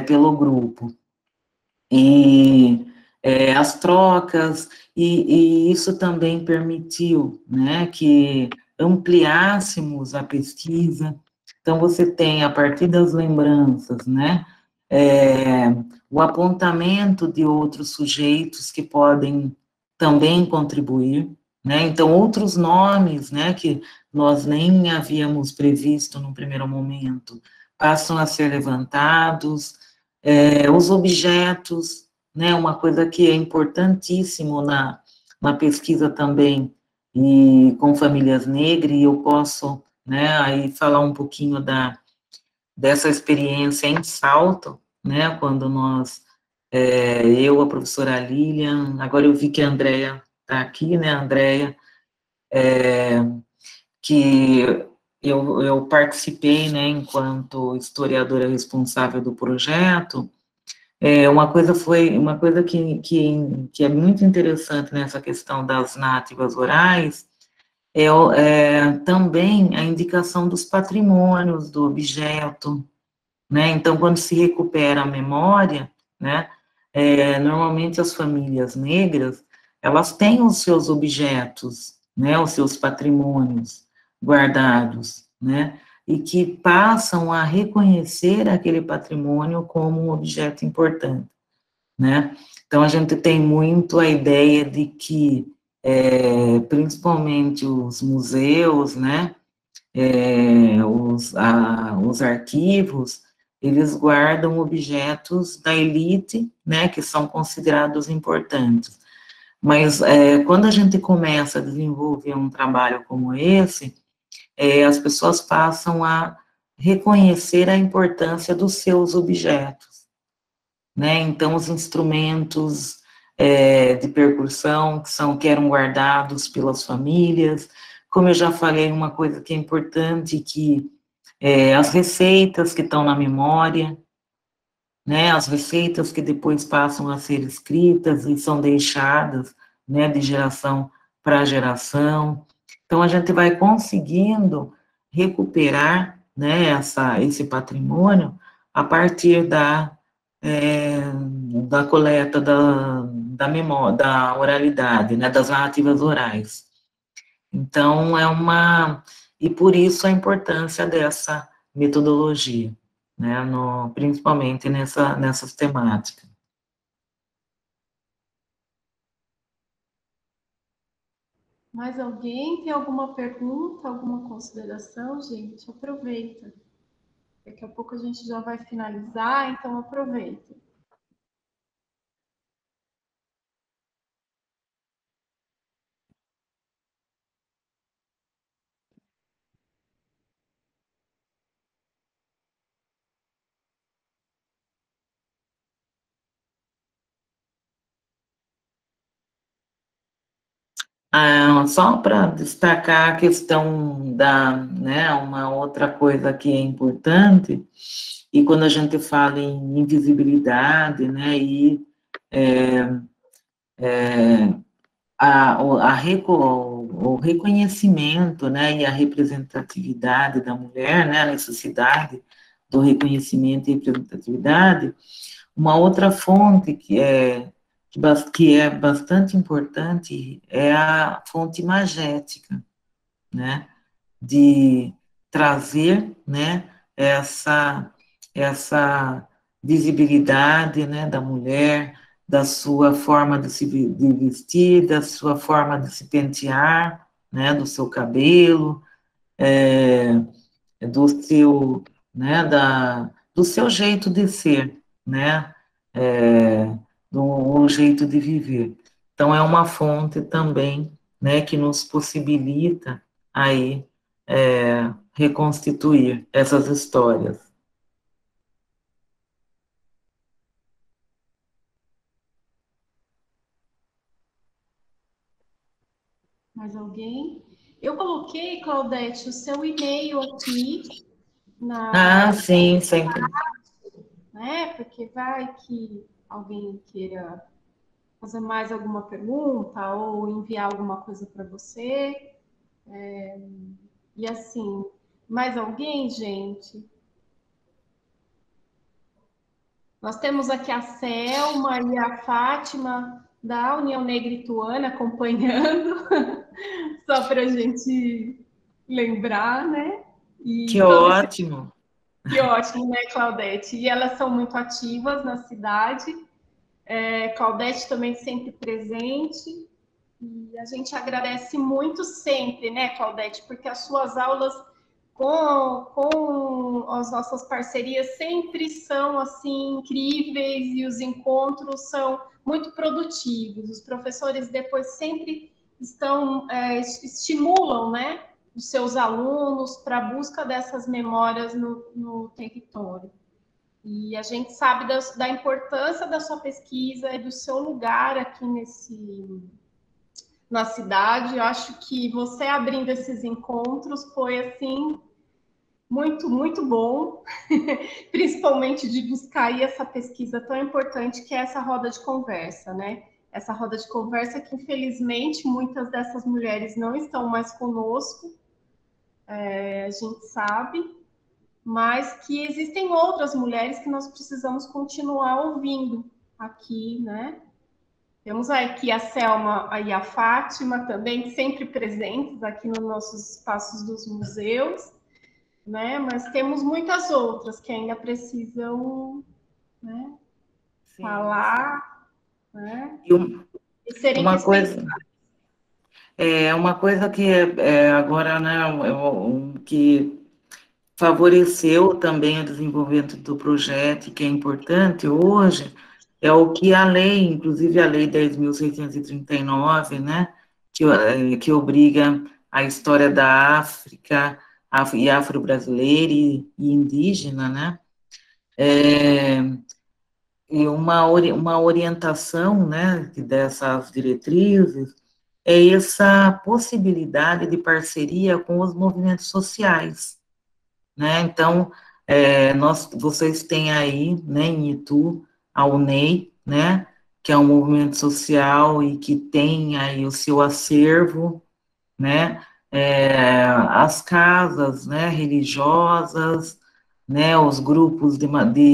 pelo grupo. E as trocas, e isso também permitiu, né? Que ampliássemos a pesquisa. Então, você tem, a partir das lembranças, né? O apontamento de outros sujeitos que podem também contribuir, né? Então, outros nomes, né, que nós nem havíamos previsto no primeiro momento, passam a ser levantados, os objetos, né, uma coisa que é importantíssimo na pesquisa também, e com famílias negras, e eu posso, né, aí falar um pouquinho dessa experiência em Salto, né, quando nós, eu, a professora Lilian, agora eu vi que a Andrea está aqui, né, Andrea, que eu participei, né, enquanto historiadora responsável do projeto. Uma coisa que é muito interessante nessa questão das narrativas orais, também a indicação dos patrimônios do objeto, né? Então, quando se recupera a memória, né, normalmente as famílias negras, elas têm os seus objetos, né, os seus patrimônios guardados, né, e que passam a reconhecer aquele patrimônio como um objeto importante, né. Então, a gente tem muito a ideia de que, principalmente os museus, né, os arquivos, eles guardam objetos da elite, né, que são considerados importantes. Mas quando a gente começa a desenvolver um trabalho como esse, as pessoas passam a reconhecer a importância dos seus objetos, né? Então, os instrumentos de percussão que eram guardados pelas famílias, como eu já falei, uma coisa que é importante, que as receitas que estão na memória, né, as receitas que depois passam a ser escritas e são deixadas, né, de geração para geração. Então, a gente vai conseguindo recuperar, né, esse patrimônio a partir da coleta da memória, da oralidade, né, das narrativas orais. Então, e por isso a importância dessa metodologia, né, principalmente nessas temáticas. Mais alguém tem alguma pergunta, alguma consideração, gente? Aproveita. Daqui a pouco a gente já vai finalizar, então aproveita. Só para destacar a questão né, uma outra coisa que é importante, e quando a gente fala em invisibilidade, né, e o reconhecimento, né, e a representatividade da mulher, né, a necessidade do reconhecimento e representatividade, uma outra fonte que é bastante importante é a fonte imagética, né, de trazer, né, essa visibilidade, né, da mulher, da sua forma de vestir, da sua forma de se pentear, né, do seu cabelo, é, do seu, né, do seu jeito de ser, né, é, do jeito de viver. Então, é uma fonte também, né, que nos possibilita aí reconstituir essas histórias. Mais alguém? Eu coloquei, Claudete, o seu e-mail aqui Ah, na, sim, sempre. né? Porque vai que alguém queira fazer mais alguma pergunta ou enviar alguma coisa para você. E assim, mais alguém, gente? Nós temos aqui a Selma e a Fátima da União Negra Ituana acompanhando, só para a gente lembrar, né? Que E todo esse ótimo. que ótimo, né, Claudete? E elas são muito ativas na cidade. Claudete também sempre presente. E a gente agradece muito sempre, né, Claudete? Porque as suas aulas com as nossas parcerias sempre são assim incríveis e os encontros são muito produtivos. Os professores depois sempre estimulam, né, os seus alunos para a busca dessas memórias no território. E a gente sabe da importância da sua pesquisa e do seu lugar aqui na cidade. Eu acho que você abrindo esses encontros foi assim muito, muito bom, principalmente de buscar aí essa pesquisa tão importante que é essa roda de conversa, né? Essa roda de conversa que, infelizmente, muitas dessas mulheres não estão mais conosco, a gente sabe, mas que existem outras mulheres que nós precisamos continuar ouvindo aqui, né? Temos aqui a Selma e a Fátima também sempre presentes aqui nos nossos espaços dos museus, né? Mas temos muitas outras que ainda precisam, né, Sim, sim. falar, né? E E serem uma respeitadas. coisa, uma coisa que agora, né, que favoreceu também o desenvolvimento do projeto, e que é importante hoje, é o que a lei, inclusive a lei 10.639, né, que obriga a história da África e afro-brasileira e indígena, né, é, e uma orientação, né, dessas diretrizes é essa possibilidade de parceria com os movimentos sociais, né? Então, vocês têm aí, né, em Itu, a UNEI, né, que é um movimento social e que tem aí o seu acervo, né, as casas, né, religiosas, né, os grupos de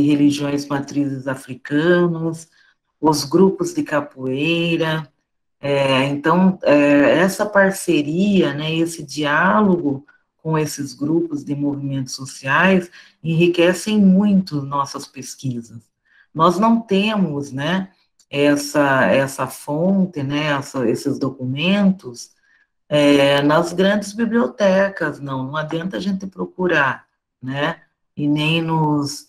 religiões matrizes africanos, os grupos de capoeira, então, essa parceria, né, esse diálogo com esses grupos de movimentos sociais enriquecem muito nossas pesquisas. Nós não temos, né, essa fonte, né, esses documentos nas grandes bibliotecas, não adianta a gente procurar, né, e nem nos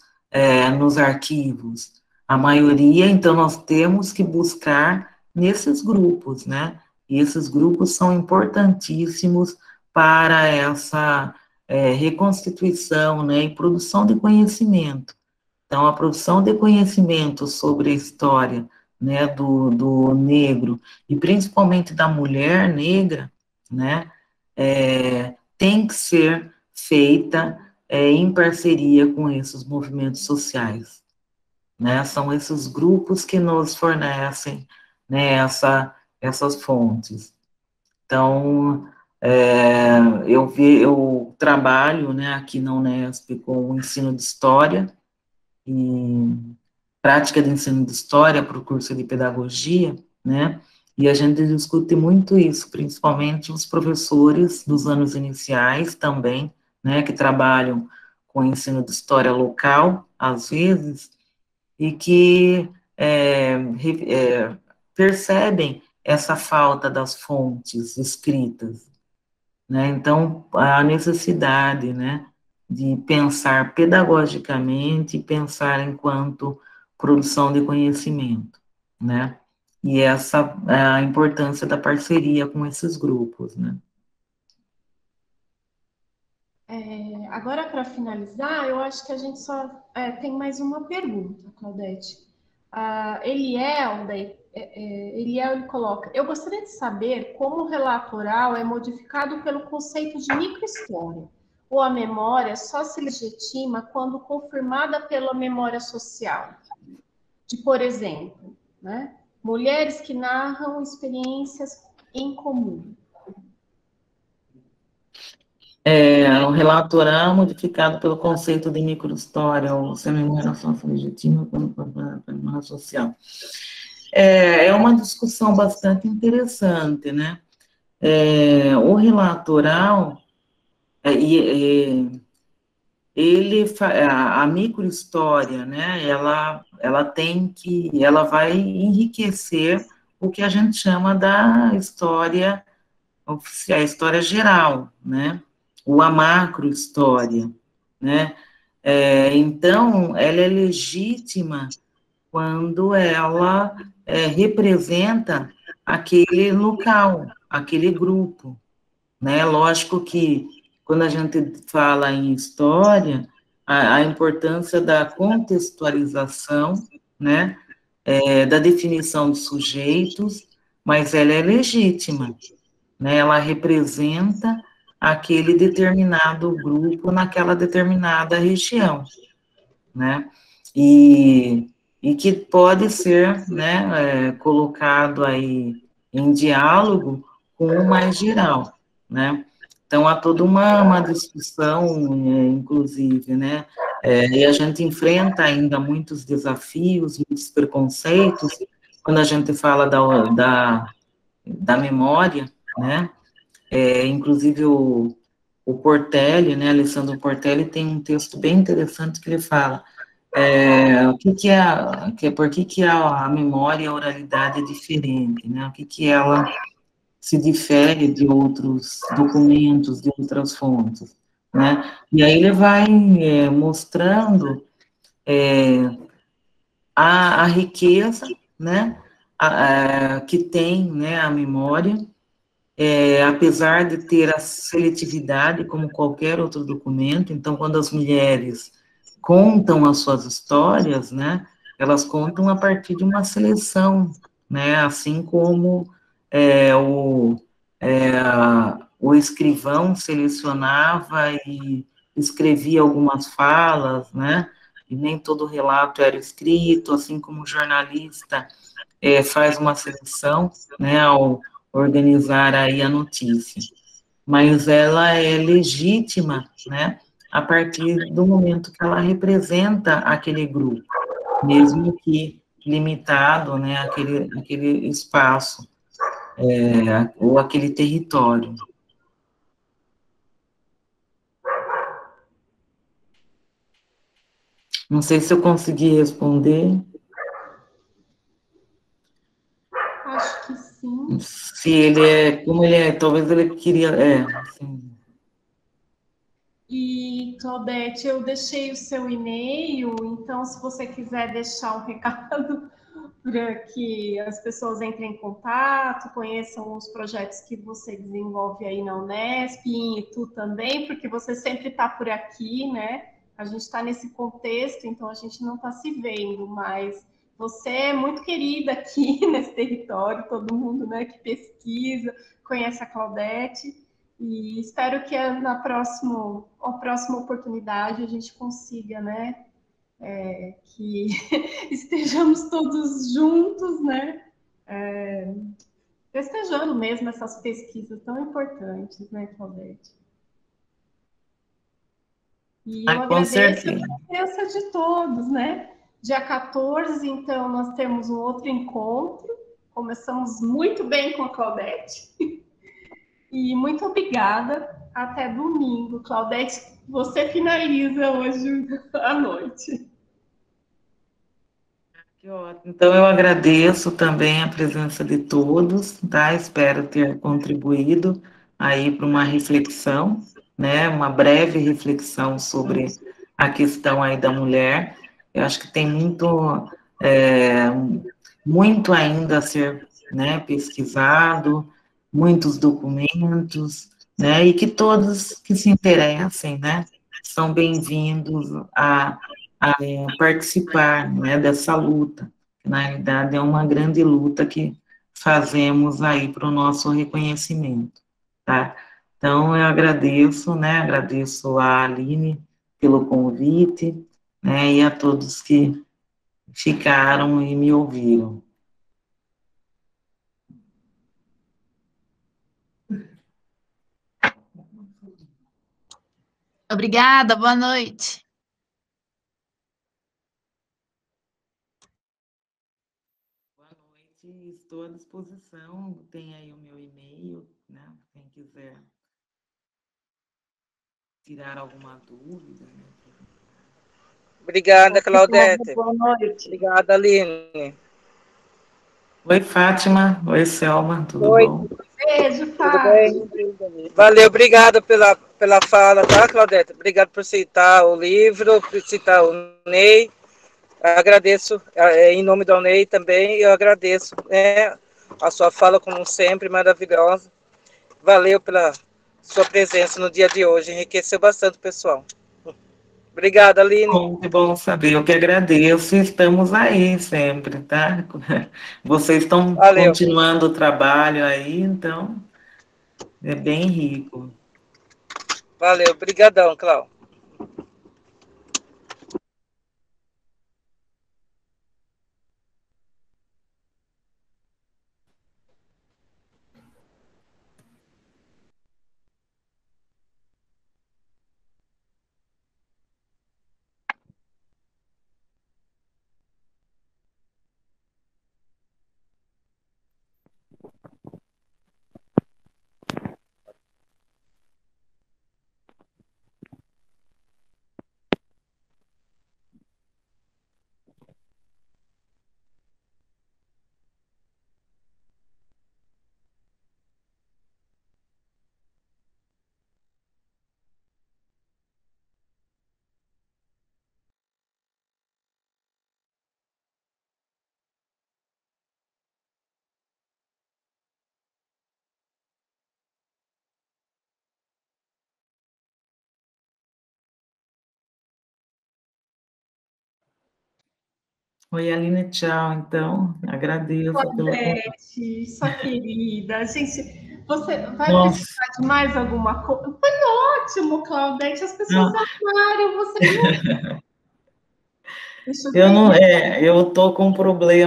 arquivos. A maioria, então, nós temos que buscar nesses grupos, né, e esses grupos são importantíssimos para essa reconstituição, né, e produção de conhecimento. Então, a produção de conhecimento sobre a história, né, do negro, e principalmente da mulher negra, né, tem que ser feita em parceria com esses movimentos sociais, né, são esses grupos que nos fornecem, né, essas fontes. Então, eu trabalho, né, aqui na Unesp com o ensino de história, e prática de ensino de história para o curso de pedagogia, né? E a gente discute muito isso, principalmente os professores dos anos iniciais também, né, que trabalham com ensino de história local, às vezes, e que percebem essa falta das fontes escritas, né? Então, a necessidade, né, de pensar pedagogicamente, pensar enquanto produção de conhecimento, né? E essa é a importância da parceria com esses grupos, né? Agora, para finalizar, eu acho que a gente só tem mais uma pergunta, Claudete. Eliel, ele coloca: eu gostaria de saber como o relato oral é modificado pelo conceito de microhistória, ou a memória só se legitima quando confirmada pela memória social. De, por exemplo, né, mulheres que narram experiências em comum. O relato oral modificado pelo conceito de microhistória, ou se a memória só se legitima quando confirmada pela memória social. É uma discussão bastante interessante, né? O relato oral, a microhistória, né, ela vai enriquecer o que a gente chama da história oficial, a história geral, né, ou a macrohistória, né, então, ela é legítima quando ela representa aquele local, aquele grupo, né? Lógico que quando a gente fala em história, a importância da contextualização, né? Da definição de sujeitos, mas ela é legítima, né? Ela representa aquele determinado grupo naquela determinada região, né? E que pode ser, né, colocado aí em diálogo com o mais geral, né? Então, há toda uma discussão, inclusive, né? E a gente enfrenta ainda muitos desafios, muitos preconceitos, quando a gente fala da memória, né? Inclusive, o Portelli, né, Alessandro Portelli, tem um texto bem interessante que ele fala por que a memória e a oralidade é diferente, né? O que ela se difere de outros documentos, de outras fontes, né? E aí ele vai mostrando a riqueza, né? Que tem, né, a memória, apesar de ter a seletividade como qualquer outro documento. Então, quando as mulheres contam as suas histórias, né, elas contam a partir de uma seleção, né, assim como o, é, o escrivão selecionava e escrevia algumas falas, né, e nem todo relato era escrito, assim como o jornalista faz uma seleção, né, ao organizar aí a notícia. Mas ela é legítima, né, a partir do momento que ela representa aquele grupo, mesmo que limitado, né, aquele espaço, ou aquele território. Não sei se eu consegui responder. Acho que sim. Se ele como ele talvez ele queria, sim. E, Claudete, eu deixei o seu e-mail, então, se você quiser deixar um recado para que as pessoas entrem em contato, conheçam os projetos que você desenvolve aí na Unesp, e tu também, porque você sempre está por aqui, né? A gente está nesse contexto, então a gente não está se vendo, mas você é muito querida aqui nesse território, todo mundo, né, que pesquisa, conhece a Claudete. E espero que a próxima oportunidade a gente consiga, né, que estejamos todos juntos, né, festejando mesmo essas pesquisas tão importantes, né, Claudete? E eu Com agradeço certeza. a presença de todos, né? Dia 14, então, nós temos um outro encontro. Começamos muito bem com a Claudete. E muito obrigada. Até domingo. Claudete, você finaliza hoje à noite. Que ótimo. Então, eu agradeço também a presença de todos, tá? Espero ter contribuído aí para uma reflexão, né, uma breve reflexão sobre a questão aí da mulher. Eu acho que tem muito ainda a ser, né, pesquisado, muitos documentos, né, e que todos que se interessem, né, são bem-vindos a participar, né, dessa luta. Na realidade, é uma grande luta que fazemos aí para o nosso reconhecimento, tá? Então, eu agradeço, né, agradeço a Aline pelo convite, né, e a todos que ficaram e me ouviram. Obrigada, boa noite. Boa noite, estou à disposição, tem aí o meu e-mail, né, quem quiser tirar alguma dúvida, né. Obrigada, Claudete. Boa noite. Obrigada, Aline. Oi, Fátima. Oi, Selma. Tudo Oi. bom? Beijo, Tudo Fábio. bem? Valeu, obrigada pela fala, tá, Claudete? Obrigado por citar o livro, por citar o Ney. Agradeço, em nome do Ney também, eu agradeço, né, a sua fala, como sempre, maravilhosa. Valeu pela sua presença no dia de hoje, enriqueceu bastante o pessoal. Obrigada, Aline. É bom saber, eu que agradeço, estamos aí sempre, tá? Vocês estão Valeu. continuando o trabalho aí, então é bem rico. Valeu, brigadão, Cláudio. Oi, Aline, tchau, então, agradeço pelo convite. Claudete, sua querida. Gente, você vai Nossa, precisar de mais alguma coisa? Foi ótimo, Claudete. As pessoas não, amaram. Você viu? Deixa eu eu ver. não, eu tô com um problema